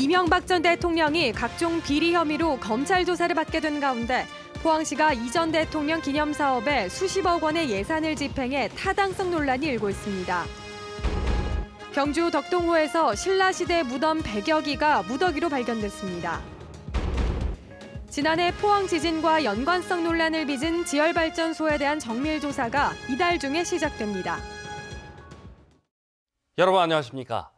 이명박 전 대통령이 각종 비리 혐의로 검찰 조사를 받게 된 가운데 포항시가 이 전 대통령 기념사업에 수십억 원의 예산을 집행해 타당성 논란이 일고 있습니다. 경주 덕동호에서 신라시대 무덤 100여 기가 무더기로 발견됐습니다. 지난해 포항 지진과 연관성 논란을 빚은 지열발전소에 대한 정밀 조사가 이달 중에 시작됩니다. 여러분 안녕하십니까?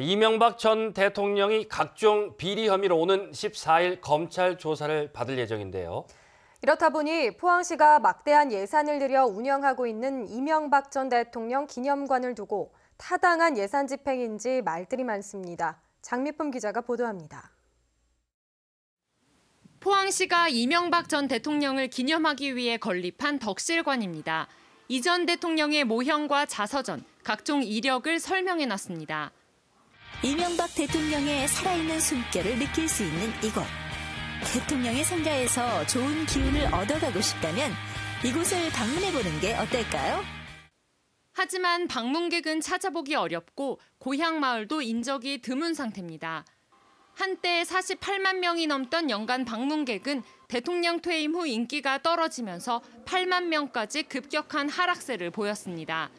이명박 전 대통령이 각종 비리 혐의로 오는 14일 검찰 조사를 받을 예정인데요. 이렇다 보니 포항시가 막대한 예산을 들여 운영하고 있는 이명박 전 대통령 기념관을 두고 타당한 예산 집행인지 말들이 많습니다. 장미품 기자가 보도합니다. 포항시가 이명박 전 대통령을 기념하기 위해 건립한 덕실관입니다. 이 전 대통령의 모형과 자서전, 각종 이력을 설명해놨습니다. 이명박 대통령의 살아있는 숨결을 느낄 수 있는 이곳. 대통령의 생가에서 좋은 기운을 얻어가고 싶다면 이곳을 방문해보는 게 어떨까요? 하지만 방문객은 찾아보기 어렵고 고향 마을도 인적이 드문 상태입니다. 한때 48만 명이 넘던 연간 방문객은 대통령 퇴임 후 인기가 떨어지면서 8만 명까지 급격한 하락세를 보였습니다.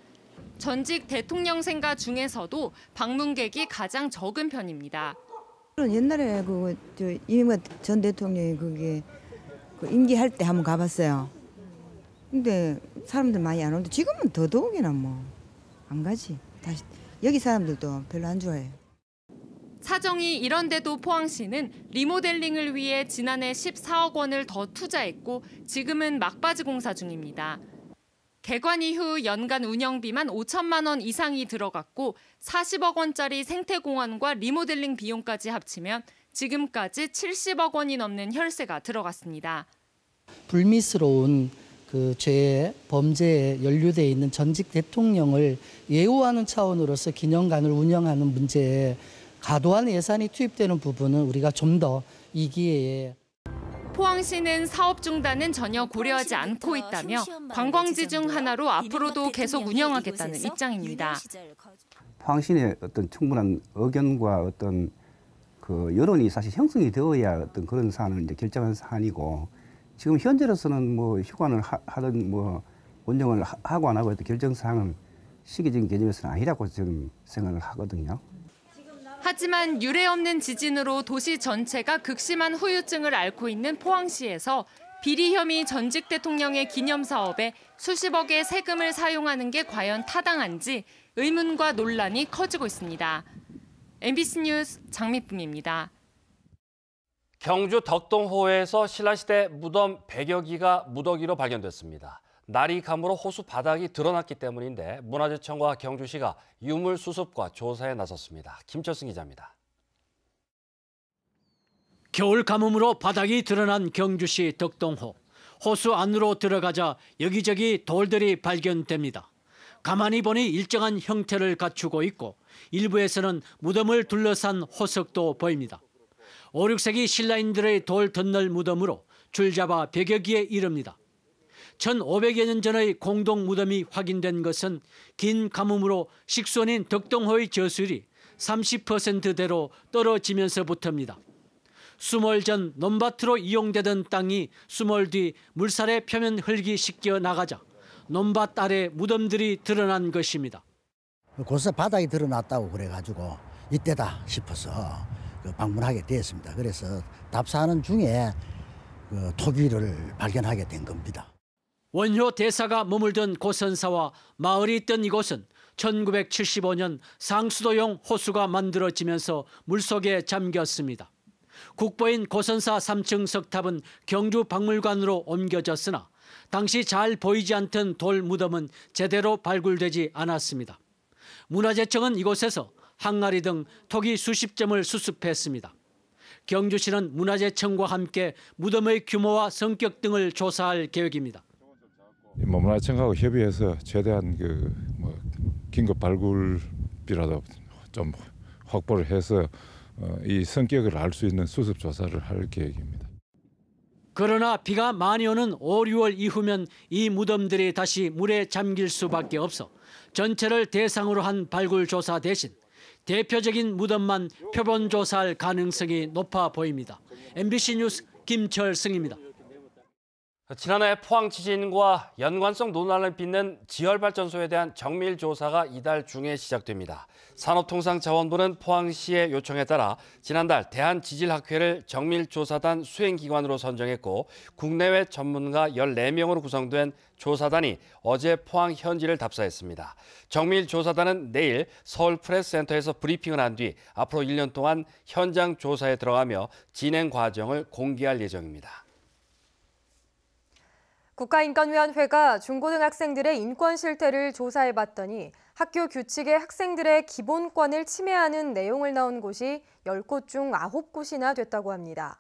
전직 대통령 생가 중에서도 방문객이 가장 적은 편입니다. 옛날에 이명박 전 대통령이 임기할 때 한번 가봤어요. 근데 사람들 많이 안 오는데 지금은 더더욱이나 안 가지. 다시 여기 사람들도 별로 안 좋아해요. 사정이 이런데도 포항시는 리모델링을 위해 지난해 14억 원을 더 투자했고 지금은 막바지 공사 중입니다. 개관 이후 연간 운영비만 5천만 원 이상이 들어갔고 40억 원짜리 생태공원과 리모델링 비용까지 합치면 지금까지 70억 원이 넘는 혈세가 들어갔습니다. 불미스러운 죄, 범죄에 연루돼 있는 전직 대통령을 예우하는 차원으로서 기념관을 운영하는 문제에 과도한 예산이 투입되는 부분은 우리가 좀 더 이 기회에 포항시는 사업 중단은 전혀 고려하지 않고 있다며 관광지 중 하나로 앞으로도 계속 운영하겠다는 입장입니다. 포항시의 어떤 충분한 의견과 어떤 여론이 사실 형성이 되어야 어떤 그런 사안을 이제 결정한 사안이고 지금 현재로서는 휴관을 하든 운영을 하고 안 하고 결정 사항은 시기적인 개념에서는 아니라고 저는 생각을 하거든요. 하지만 유례 없는 지진으로 도시 전체가 극심한 후유증을 앓고 있는 포항시에서 비리 혐의 전직 대통령의 기념사업에 수십억의 세금을 사용하는 게 과연 타당한지 의문과 논란이 커지고 있습니다. MBC 뉴스 장미쁨입니다. 경주 덕동호에서 신라시대 무덤 100여 기가 무더기로 발견됐습니다. 날이 감으로 호수 바닥이 드러났기 때문인데 문화재청과 경주시가 유물 수습과 조사에 나섰습니다. 김철승 기자입니다. 겨울 가뭄으로 바닥이 드러난 경주시 덕동호. 호수 안으로 들어가자 여기저기 돌들이 발견됩니다. 가만히 보니 일정한 형태를 갖추고 있고 일부에서는 무덤을 둘러싼 호석도 보입니다. 5, 6세기 신라인들의 돌 덧널 무덤으로 줄잡아 100여 기에 이릅니다. 1500여 년 전의 공동 무덤이 확인된 것은 긴 가뭄으로 식수원인 덕동호의 저수율이 30%대로 떨어지면서부터입니다. 수몰 전 논밭으로 이용되던 땅이 수몰 뒤 물살에 표면 흙이 씻겨 나가자 논밭 아래 무덤들이 드러난 것입니다. 곳에 바닥이 드러났다고 그래가지고 이때다 싶어서 방문하게 되었습니다. 그래서 답사하는 중에 토기를 발견하게 된 겁니다. 원효 대사가 머물던 고선사와 마을이 있던 이곳은 1975년 상수도용 호수가 만들어지면서 물속에 잠겼습니다. 국보인 고선사 3층 석탑은 경주박물관으로 옮겨졌으나 당시 잘 보이지 않던 돌 무덤은 제대로 발굴되지 않았습니다. 문화재청은 이곳에서 항아리 등 토기 수십 점을 수습했습니다. 경주시는 문화재청과 함께 무덤의 규모와 성격 등을 조사할 계획입니다. 문화청하고 협의해서 최대한 긴급 발굴비라도 좀 확보를 해서 이 성격을 알 수 있는 수습 조사를 할 계획입니다. 그러나 비가 많이 오는 5, 6월 이후면 이 무덤들이 다시 물에 잠길 수밖에 없어 전체를 대상으로 한 발굴 조사 대신 대표적인 무덤만 표본 조사할 가능성이 높아 보입니다. MBC 뉴스 김철승입니다. 지난해 포항 지진과 연관성 논란을 빚는 지열발전소에 대한 정밀 조사가 이달 중에 시작됩니다. 산업통상자원부는 포항시의 요청에 따라 지난달 대한지질학회를 정밀조사단 수행기관으로 선정했고 국내외 전문가 14명으로 구성된 조사단이 어제 포항 현지를 답사했습니다. 정밀조사단은 내일 서울프레스센터에서 브리핑을 한 뒤 앞으로 1년 동안 현장 조사에 들어가며 진행 과정을 공개할 예정입니다. 국가인권위원회가 중고등학생들의 인권 실태를 조사해봤더니 학교 규칙에 학생들의 기본권을 침해하는 내용을 넣은 곳이 10곳 중 9곳이나 됐다고 합니다.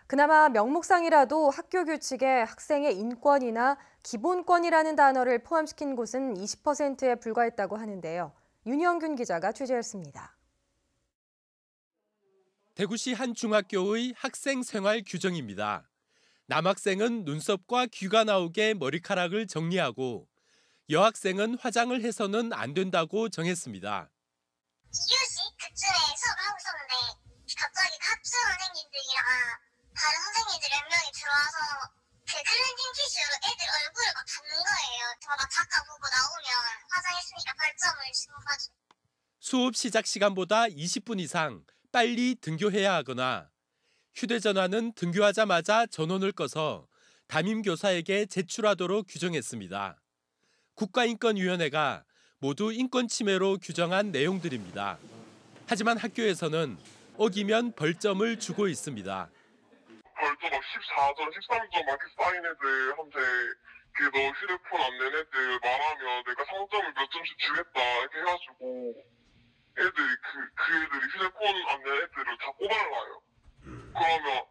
그나마 명목상이라도 학교 규칙에 학생의 인권이나 기본권이라는 단어를 포함시킨 곳은 20%에 불과했다고 하는데요. 윤영균 기자가 취재했습니다. 대구시 한 중학교의 학생 생활 규정입니다. 남학생은 눈썹과 귀가 나오게 머리카락을 정리하고 여학생은 화장을 해서는 안 된다고 정했습니다. 2교시 그쯤에 수업을 하고 있었는데 갑자기 합수 선생님들이랑 다른 선생님들 몇 명이 들어와서 그 클렌징 티슈로 애들 얼굴을 막 붓는 거예요. 저 막 작가 보고 나오면 화장했으니까 벌점을 주고 가지고. 수업 시작 시간보다 20분 이상 빨리 등교해야 하거나 휴대전화는 등교하자마자 전원을 꺼서 담임교사에게 제출하도록 규정했습니다. 국가인권위원회가 모두 인권 침해로 규정한 내용들입니다. 하지만 학교에서는 어기면 벌점을 주고 있습니다. 벌점 14점, 13점 막 이렇게 쌓인 애들한테 너 휴대폰 안 낸 애들 말하면 내가 상점을 몇 점씩 주겠다 이렇게 해가지고 애들이 그 애들이 휴대폰 안 낸 애들을 다 꼬발라요. 그러면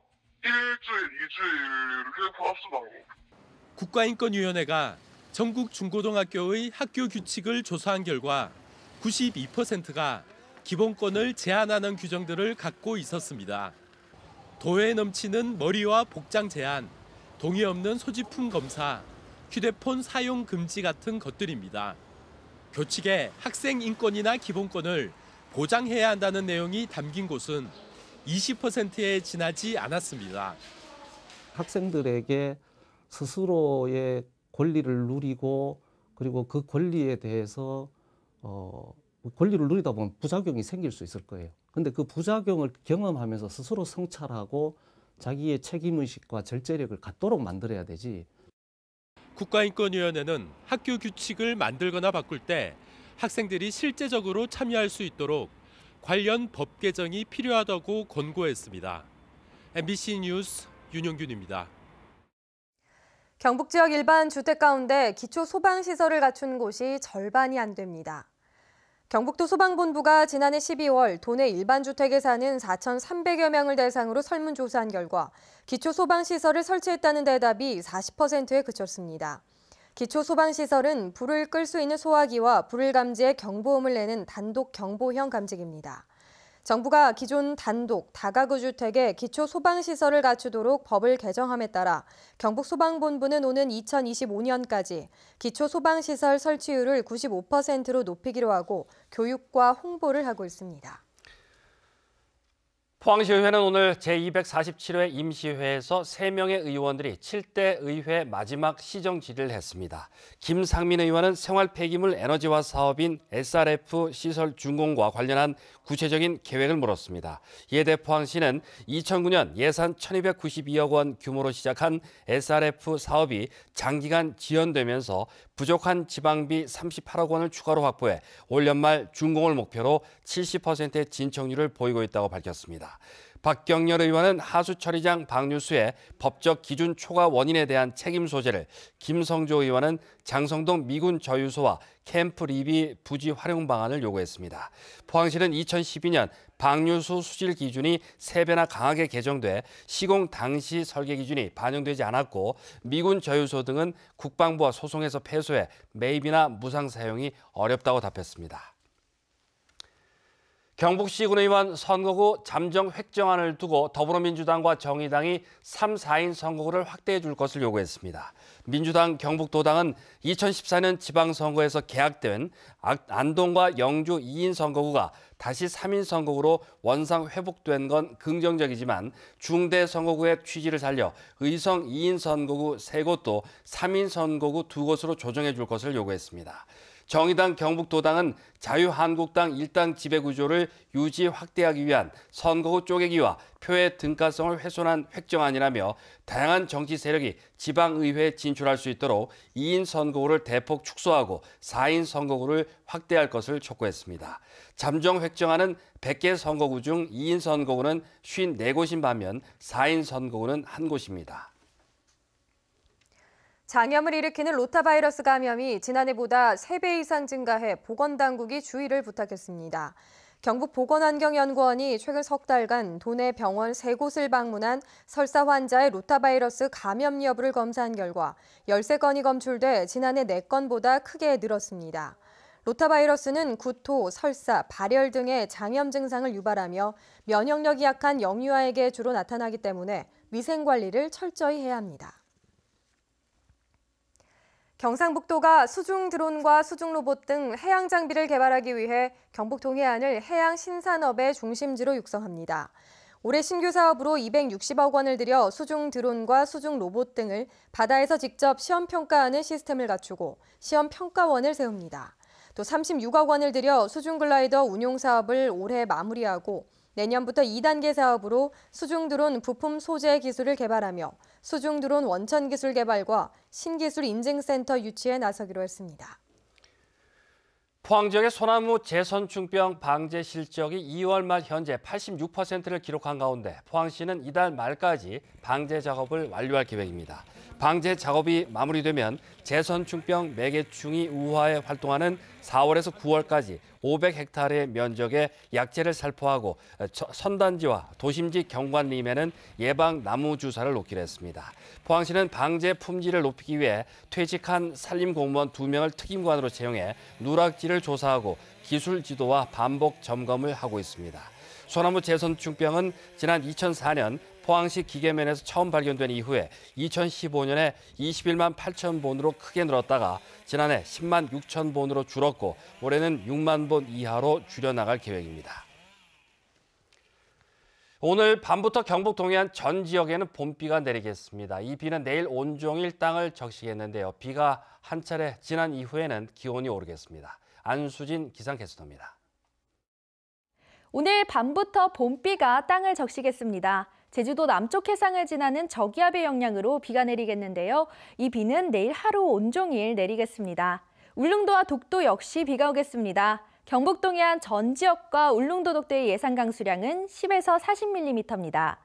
1주일, 2주일 휴대폰 압수당해요. 국가인권위원회가 전국 중고등학교의 학교 규칙을 조사한 결과 92%가 기본권을 제한하는 규정들을 갖고 있었습니다. 도에 넘치는 머리와 복장 제한, 동의 없는 소지품 검사, 휴대폰 사용 금지 같은 것들입니다. 교칙에 학생 인권이나 기본권을 보장해야 한다는 내용이 담긴 곳은 20%에 지나지 않았습니다. 학생들에게 스스로의 권리를 누리고 그리고 그 권리에 대해서 권리를 누리다 보면 부작용이 생길 수 있을 거예요. 근데 그 부작용을 경험하면서 스스로 성찰하고 자기의 책임의식과 절제력을 갖도록 만들어야 되지. 국가인권위원회는 학교 규칙을 만들거나 바꿀 때 학생들이 실제적으로 참여할 수 있도록 관련 법 개정이 필요하다고 권고했습니다. MBC 뉴스 윤영균입니다. 경북 지역 일반 주택 가운데 기초 소방시설을 갖춘 곳이 절반이 안 됩니다. 경북도 소방본부가 지난해 12월 도내 일반 주택에 사는 4,300여 명을 대상으로 설문조사한 결과 기초 소방시설을 설치했다는 대답이 40%에 그쳤습니다. 기초 소방시설은 불을 끌 수 있는 소화기와 불을 감지해 경보음을 내는 단독 경보형 감지기입니다. 정부가 기존 단독, 다가구 주택에 기초 소방시설을 갖추도록 법을 개정함에 따라 경북소방본부는 오는 2025년까지 기초 소방시설 설치율을 95%로 높이기로 하고 교육과 홍보를 하고 있습니다. 포항시의회는 오늘 제247회 임시회에서 3명의 의원들이 7대 의회 마지막 시정 질의를 했습니다. 김상민 의원은 생활 폐기물 에너지화 사업인 SRF 시설 준공과 관련한 구체적인 계획을 물었습니다. 이에 대해 포항시는 2009년 예산 1,292억 원 규모로 시작한 SRF 사업이 장기간 지연되면서 부족한 지방비 38억 원을 추가로 확보해 올 연말 준공을 목표로 70%의 진척률을 보이고 있다고 밝혔습니다. 박경렬 의원은 하수처리장 방류수의 법적 기준 초과 원인에 대한 책임 소재를, 김성조 의원은 장성동 미군 저유소와 캠프 리비 부지 활용 방안을 요구했습니다. 포항시는 2012년 방류수 수질 기준이 3배나 강하게 개정돼 시공 당시 설계 기준이 반영되지 않았고 미군 저유소 등은 국방부와 소송해서 패소해 매입이나 무상 사용이 어렵다고 답했습니다. 경북시군의원 선거구 잠정 획정안을 두고 더불어민주당과 정의당이 3, 4인 선거구를 확대해 줄 것을 요구했습니다. 민주당 경북도당은 2014년 지방선거에서 개각된 안동과 영주 2인 선거구가 다시 3인 선거구로 원상 회복된 건 긍정적이지만 중대 선거구의 취지를 살려 의성 2인 선거구 3곳도 3인 선거구 2곳으로 조정해 줄 것을 요구했습니다. 정의당 경북도당은 자유한국당 일당 지배구조를 유지 확대하기 위한 선거구 쪼개기와 표의 등가성을 훼손한 획정안이라며 다양한 정치 세력이 지방의회에 진출할 수 있도록 2인 선거구를 대폭 축소하고 4인 선거구를 확대할 것을 촉구했습니다. 잠정 획정안은 100개 선거구 중 2인 선거구는 54곳인 반면 4인 선거구는 1곳입니다. 장염을 일으키는 로타바이러스 감염이 지난해보다 3배 이상 증가해 보건당국이 주의를 부탁했습니다. 경북보건환경연구원이 최근 석 달간 도내 병원 3곳을 방문한 설사 환자의 로타바이러스 감염 여부를 검사한 결과 13건이 검출돼 지난해 4건보다 크게 늘었습니다. 로타바이러스는 구토, 설사, 발열 등의 장염 증상을 유발하며 면역력이 약한 영유아에게 주로 나타나기 때문에 위생관리를 철저히 해야 합니다. 경상북도가 수중 드론과 수중 로봇 등 해양 장비를 개발하기 위해 경북 동해안을 해양 신산업의 중심지로 육성합니다. 올해 신규 사업으로 260억 원을 들여 수중 드론과 수중 로봇 등을 바다에서 직접 시험 평가하는 시스템을 갖추고 시험 평가원을 세웁니다. 또 36억 원을 들여 수중 글라이더 운용 사업을 올해 마무리하고 내년부터 2단계 사업으로 수중 드론 부품 소재 기술을 개발하며 수중 드론 원천 기술 개발과 신기술 인증센터 유치에 나서기로 했습니다. 포항 지역의 소나무 재선충병 방제 실적이 2월 말 현재 86%를 기록한 가운데 포항시는 이달 말까지 방제 작업을 완료할 계획입니다. 방제 작업이 마무리되면 재선충병 매개충이 우하에 활동하는 4월에서 9월까지 500헥타르의 면적에 약재를 살포하고 선단지와 도심지 경관림에는 예방 나무 주사를 놓기로 했습니다. 포항시는 방제 품질을 높이기 위해 퇴직한 산림 공무원 2명을 특임관으로 채용해 누락지를 조사하고 기술 지도와 반복 점검을 하고 있습니다. 소나무 재선충병은 지난 2004년 포항시 기계면에서 처음 발견된 이후에 2015년에 21만 8천 본으로 크게 늘었다가 지난해 10만 6천 본으로 줄었고 올해는 6만 본 이하로 줄여나갈 계획입니다. 오늘 밤부터 경북 동해안 전 지역에는 봄비가 내리겠습니다. 이 비는 내일 온종일 땅을 적시겠는데요. 비가 한 차례 지난 이후에는 기온이 오르겠습니다. 안수진 기상캐스터입니다. 오늘 밤부터 봄비가 땅을 적시겠습니다. 제주도 남쪽 해상을 지나는 저기압의 영향으로 비가 내리겠는데요. 이 비는 내일 하루 온종일 내리겠습니다. 울릉도와 독도 역시 비가 오겠습니다. 경북 동해안 전 지역과 울릉도 독도의 예상 강수량은 10에서 40mm입니다.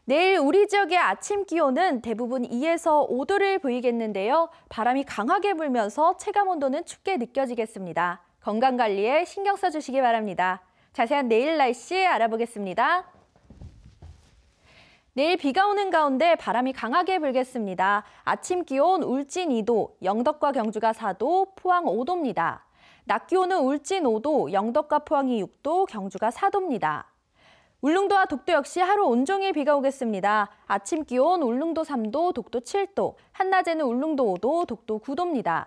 내일 우리 지역의 아침 기온은 대부분 2에서 5도를 보이겠는데요. 바람이 강하게 불면서 체감온도는 춥게 느껴지겠습니다. 건강관리에 신경 써주시기 바랍니다. 자세한 내일 날씨 알아보겠습니다. 내일 비가 오는 가운데 바람이 강하게 불겠습니다. 아침 기온 울진 2도, 영덕과 경주가 4도, 포항 5도입니다. 낮 기온은 울진 5도, 영덕과 포항이 6도, 경주가 4도입니다. 울릉도와 독도 역시 하루 온종일 비가 오겠습니다. 아침 기온 울릉도 3도, 독도 7도, 한낮에는 울릉도 5도, 독도 9도입니다.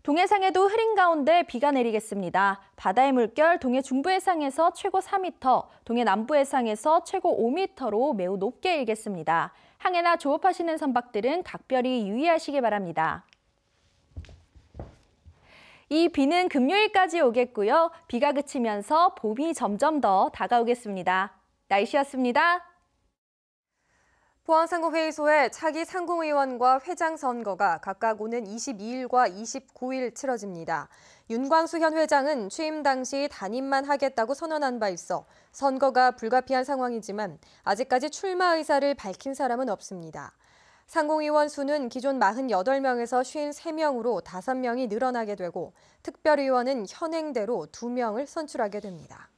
동해상에도 흐린 가운데 비가 내리겠습니다. 바다의 물결 동해 중부 해상에서 최고 4m, 동해 남부 해상에서 최고 5m로 매우 높게 일겠습니다. 항해나 조업하시는 선박들은 각별히 유의하시기 바랍니다. 이 비는 금요일까지 오겠고요. 비가 그치면서 봄이 점점 더 다가오겠습니다. 날씨였습니다. 포항상공회의소의 차기 상공의원과 회장 선거가 각각 오는 22일과 29일 치러집니다. 윤광수 현 회장은 취임 당시 단임만 하겠다고 선언한 바 있어 선거가 불가피한 상황이지만 아직까지 출마 의사를 밝힌 사람은 없습니다. 상공의원 수는 기존 48명에서 53명으로 5명이 늘어나게 되고 특별의원은 현행대로 2명을 선출하게 됩니다.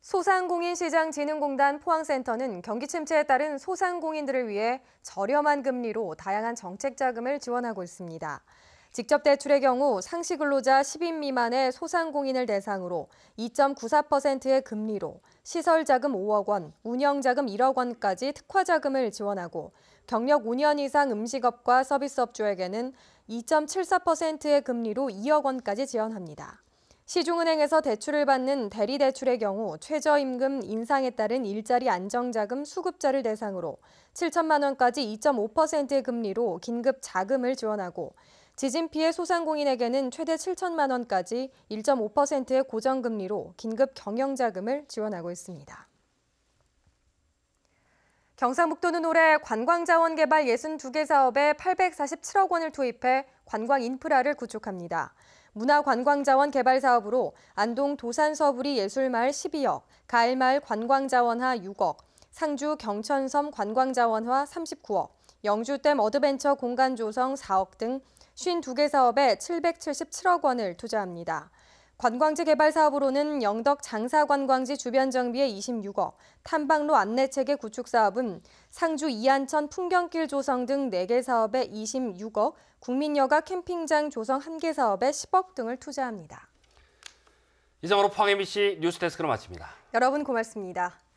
소상공인시장진흥공단 포항센터는 경기 침체에 따른 소상공인들을 위해 저렴한 금리로 다양한 정책 자금을 지원하고 있습니다. 직접 대출의 경우 상시 근로자 10인 미만의 소상공인을 대상으로 2.94%의 금리로 시설자금 5억 원, 운영자금 1억 원까지 특화자금을 지원하고 경력 5년 이상 음식업과 서비스업주에게는 2.74%의 금리로 2억 원까지 지원합니다. 시중은행에서 대출을 받는 대리대출의 경우 최저임금 인상에 따른 일자리 안정자금 수급자를 대상으로 7천만 원까지 2.5%의 금리로 긴급 자금을 지원하고 지진 피해 소상공인에게는 최대 7천만 원까지 1.5%의 고정금리로 긴급 경영자금을 지원하고 있습니다. 경상북도는 올해 관광자원 개발 62개 사업에 847억 원을 투입해 관광 인프라를 구축합니다. 문화관광자원 개발 사업으로 안동 도산서부리 예술마을 12억, 가을마을 관광자원화 6억, 상주 경천섬 관광자원화 39억, 영주댐 어드벤처 공간 조성 4억 등 52개 사업에 777억 원을 투자합니다. 관광지 개발 사업으로는 영덕 장사관광지 주변 정비에 26억, 탐방로 안내체계 구축 사업은 상주 이안천 풍경길 조성 등 4개 사업에 26억, 국민여가 캠핑장 조성 1개 사업에 10억 등을 투자합니다. 이상으로 포항 MBC 뉴스데스크를 마칩니다. 여러분 고맙습니다.